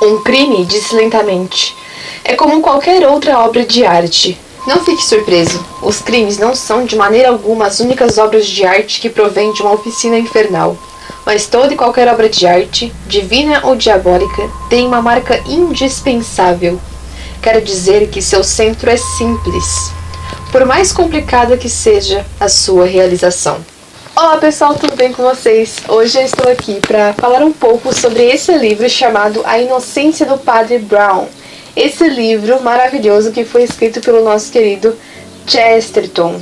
Um crime, disse lentamente, é como qualquer outra obra de arte. Não fique surpreso, os crimes não são de maneira alguma as únicas obras de arte que provêm de uma oficina infernal. Mas toda e qualquer obra de arte, divina ou diabólica, tem uma marca indispensável. Quero dizer que seu centro é simples, por mais complicada que seja a sua realização. Olá pessoal, tudo bem com vocês? Hoje eu estou aqui para falar um pouco sobre esse livro chamado A Inocência do Padre Brown. Esse livro maravilhoso que foi escrito pelo nosso querido Chesterton.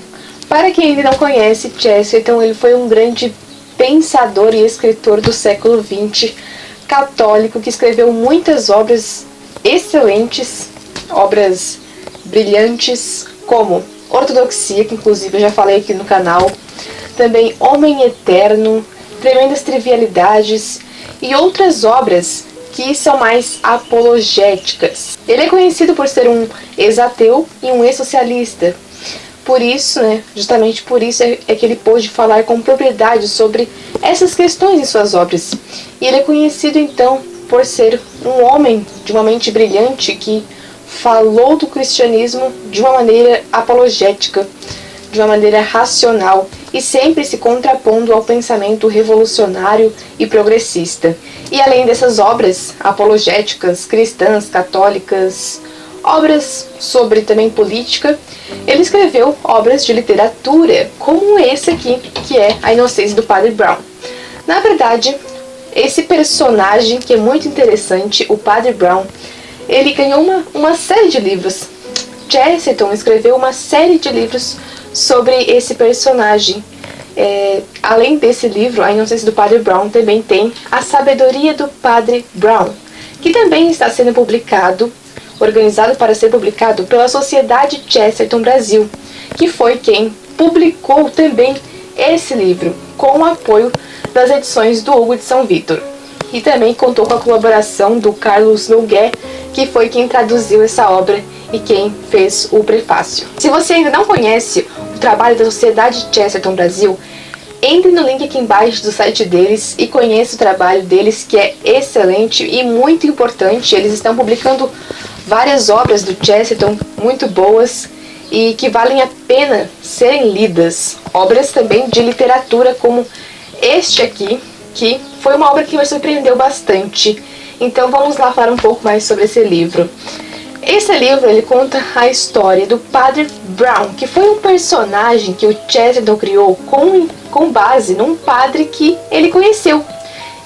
Para quem ainda não conhece, Chesterton ele foi um grande pensador e escritor do século XX, católico, que escreveu muitas obras excelentes, obras brilhantes, como Ortodoxia, que inclusive eu já falei aqui no canal, também Homem Eterno, Tremendas Trivialidades e outras obras que são mais apologéticas. Ele é conhecido por ser um ex-ateu e um ex-socialista. Por isso, justamente por isso é que ele pôde falar com propriedade sobre essas questões em suas obras. E ele é conhecido então por ser um homem de uma mente brilhante que falou do cristianismo de uma maneira apologética, de uma maneira racional e sempre se contrapondo ao pensamento revolucionário e progressista. E além dessas obras apologéticas, cristãs, católicas, obras sobre também política, ele escreveu obras de literatura, como esse aqui, que é A Inocência do Padre Brown. Na verdade, esse personagem, que é muito interessante, o Padre Brown, ele ganhou uma série de livros. Chesterton escreveu uma série de livros sobre esse personagem. Além desse livro, A Inocência do Padre Brown, também tem A Sabedoria do Padre Brown, que também está sendo publicado, organizado para ser publicado pela Sociedade Chesterton Brasil, que foi quem publicou também esse livro, com o apoio das edições do Hugo de São Vítor. E também contou com a colaboração do Carlos Noguet, que foi quem traduziu essa obra e quem fez o prefácio. Se você ainda não conhece o trabalho da Sociedade Chesterton Brasil, entre no link aqui embaixo do site deles e conheça o trabalho deles, que é excelente e muito importante. Eles estão publicando várias obras do Chesterton muito boas e que valem a pena serem lidas. Obras também de literatura, como este aqui, que foi uma obra que me surpreendeu bastante. Então vamos lá falar um pouco mais sobre esse livro. Esse livro ele conta a história do Padre Brown, que foi um personagem que o Chesterton criou com base num padre que ele conheceu.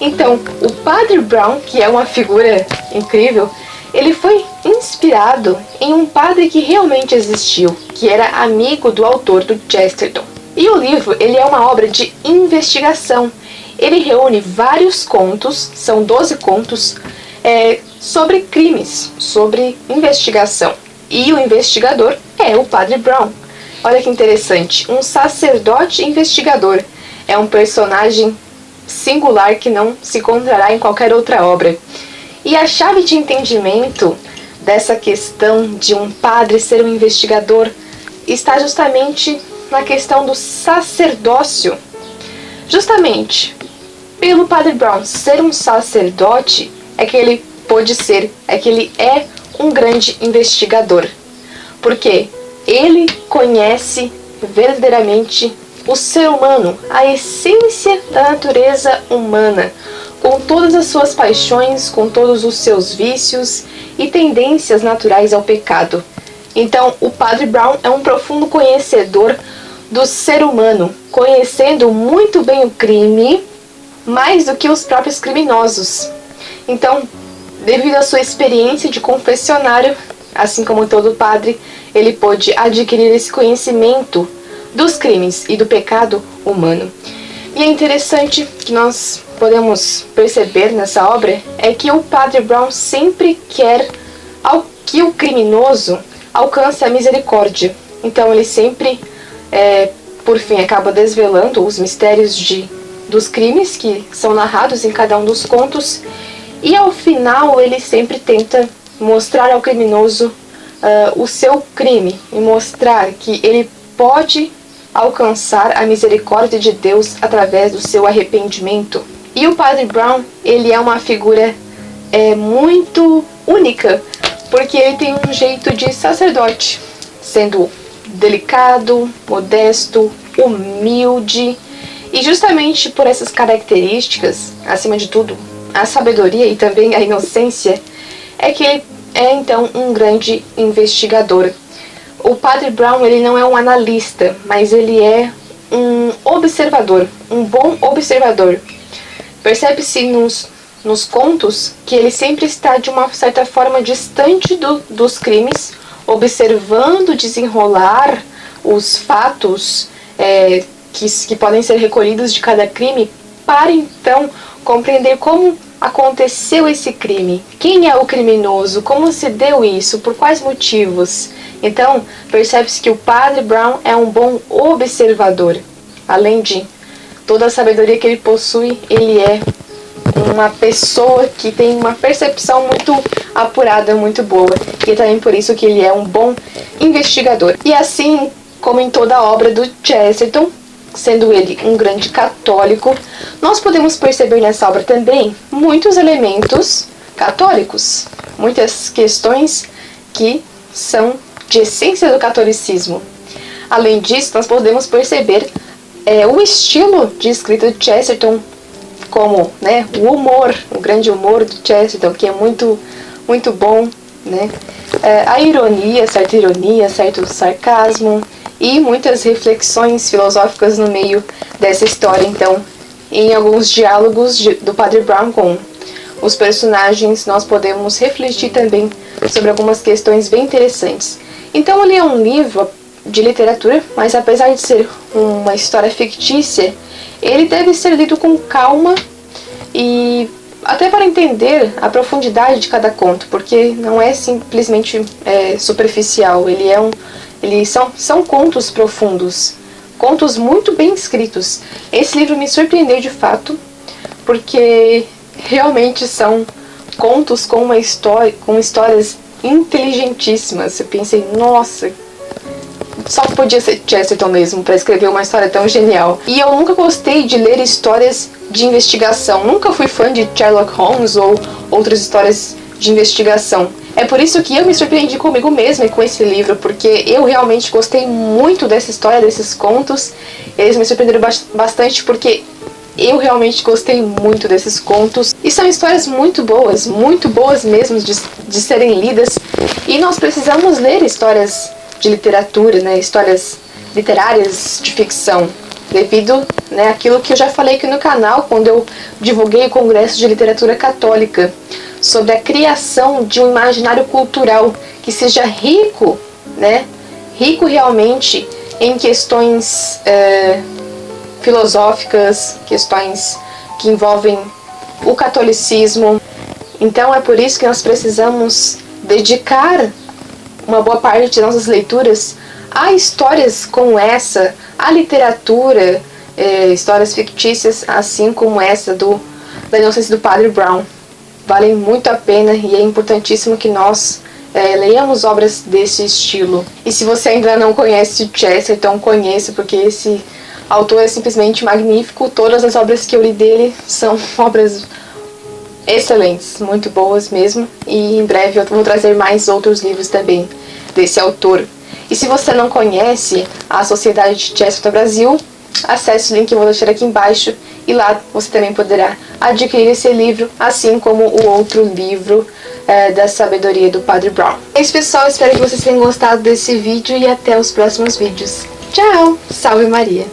Então, o Padre Brown, que é uma figura incrível, ele foi inspirado em um padre que realmente existiu, que era amigo do autor do Chesterton. E o livro ele é uma obra de investigação. Ele reúne vários contos, são 12 contos, sobre crimes, sobre investigação. E o investigador é o Padre Brown. Olha que interessante, um sacerdote investigador. É um personagem singular que não se encontrará em qualquer outra obra. E a chave de entendimento dessa questão de um padre ser um investigador está justamente na questão do sacerdócio. Justamente pelo Padre Brown ser um sacerdote, é que ele é um grande investigador. Porque ele conhece verdadeiramente o ser humano, a essência da natureza humana, com todas as suas paixões, com todos os seus vícios e tendências naturais ao pecado. Então, o Padre Brown é um profundo conhecedor do ser humano, conhecendo muito bem o crime, mais do que os próprios criminosos. Então, devido à sua experiência de confessionário, assim como todo padre, ele pôde adquirir esse conhecimento dos crimes e do pecado humano. E é interessante que nós podemos perceber nessa obra é que o Padre Brown sempre quer que o criminoso alcance a misericórdia. Então ele sempre, por fim, acaba desvelando os mistérios dos crimes que são narrados em cada um dos contos. E ao final ele sempre tenta mostrar ao criminoso o seu crime e mostrar que ele pode alcançar a misericórdia de Deus através do seu arrependimento. E o Padre Brown, ele é uma figura é muito única, porque ele tem um jeito de sacerdote, sendo delicado, modesto, humilde, e justamente por essas características, acima de tudo, a sabedoria e também a inocência, é que ele é então um grande investigador. O Padre Brown, ele não é um analista, mas ele é um observador, um bom observador. Percebe-se nos contos que ele sempre está de uma certa forma distante dos crimes, observando desenrolar os fatos que podem ser recolhidos de cada crime, para então compreender como aconteceu esse crime, quem é o criminoso, como se deu isso, por quais motivos. Então, percebe-se que o Padre Brown é um bom observador. Além de toda a sabedoria que ele possui, ele é uma pessoa que tem uma percepção muito apurada, muito boa. E é também por isso que ele é um bom investigador. E assim como em toda a obra do Chesterton, sendo ele um grande católico, nós podemos perceber nessa obra também muitos elementos católicos, muitas questões que são de essência do catolicismo. Além disso, nós podemos perceber o estilo de escrita de Chesterton, como o humor, o grande humor do Chesterton, que é muito, muito bom, a ironia, certo sarcasmo, e muitas reflexões filosóficas no meio dessa história. Então, em alguns diálogos do Padre Brown com os personagens, nós podemos refletir também sobre algumas questões bem interessantes. Então, ele é um livro de literatura, mas apesar de ser uma história fictícia, ele deve ser lido com calma e até para entender a profundidade de cada conto, porque não é simplesmente superficial. São contos profundos, contos muito bem escritos. Esse livro me surpreendeu de fato, porque realmente são contos com histórias inteligentíssimas. Eu pensei, nossa, só podia ser Chesterton mesmo para escrever uma história tão genial. E eu nunca gostei de ler histórias de investigação, nunca fui fã de Sherlock Holmes ou outras histórias de investigação. É por isso que eu me surpreendi comigo mesma e com esse livro, porque eu realmente gostei muito dessa história, desses contos. Eles me surpreenderam bastante porque eu realmente gostei muito desses contos. E são histórias muito boas mesmo de serem lidas. E nós precisamos ler histórias de literatura, histórias literárias de ficção, devido àquilo que eu já falei aqui no canal, quando eu divulguei o Congresso de Literatura Católica, sobre a criação de um imaginário cultural que seja rico, rico realmente em questões filosóficas, questões que envolvem o catolicismo. Então é por isso que nós precisamos dedicar uma boa parte de nossas leituras a histórias como essa, a literatura, histórias fictícias, assim como essa da inocência do Padre Brown. Valem muito a pena e é importantíssimo que nós leiamos obras desse estilo. E se você ainda não conhece Chesterton, conheça, porque esse autor é simplesmente magnífico. Todas as obras que eu li dele são obras excelentes, muito boas mesmo. E em breve eu vou trazer mais outros livros também desse autor. E se você não conhece a Sociedade de Chesterton Brasil, acesse o link que eu vou deixar aqui embaixo e lá você também poderá adquirir esse livro, assim como o outro livro da sabedoria do Padre Brown. É isso, pessoal, espero que vocês tenham gostado desse vídeo e até os próximos vídeos. Tchau! Salve Maria!